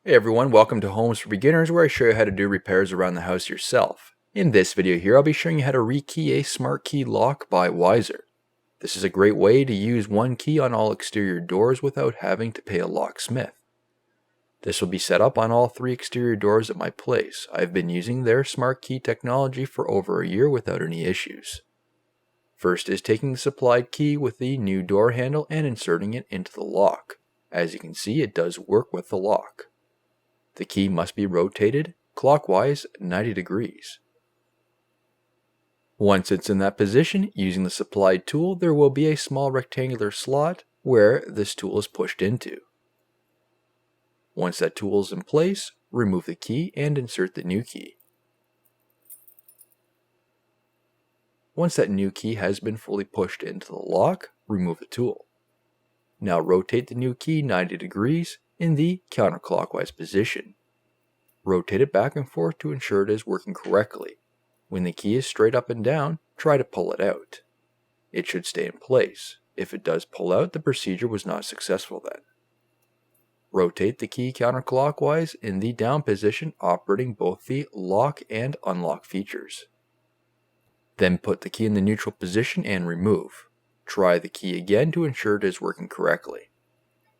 Hey everyone, welcome to Homes for Beginners, where I show you how to do repairs around the house yourself. In this video here, I'll be showing you how to rekey a smart key lock by Weiser. This is a great way to use one key on all exterior doors without having to pay a locksmith. This will be set up on all 3 exterior doors at my place. I've been using their smart key technology for over a year without any issues. First is taking the supplied key with the new door handle and inserting it into the lock. As you can see, it does work with the lock. The key must be rotated clockwise 90 degrees. Once it's in that position, using the supplied tool, there will be a small rectangular slot where this tool is pushed into. Once that tool is in place, remove the key and insert the new key. Once that new key has been fully pushed into the lock, remove the tool. Now rotate the new key 90 degrees in the counterclockwise position. Rotate it back and forth to ensure it is working correctly. When the key is straight up and down, try to pull it out. It should stay in place. If it does pull out, the procedure was not successful then. Rotate the key counterclockwise in the down position, operating both the lock and unlock features. Then put the key in the neutral position and remove. Try the key again to ensure it is working correctly.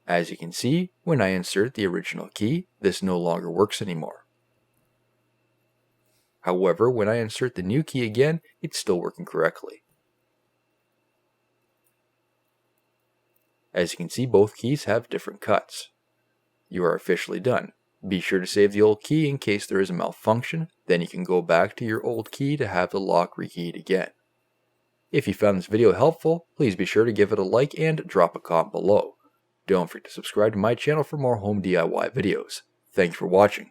As you can see, when I insert the original key, this no longer works anymore. However, when I insert the new key again, it's still working correctly. As you can see, both keys have different cuts. You are officially done. Be sure to save the old key in case there is a malfunction, then you can go back to your old key to have the lock rekeyed again. If you found this video helpful, please be sure to give it a like and drop a comment below. Don't forget to subscribe to my channel for more home DIY videos. Thanks for watching.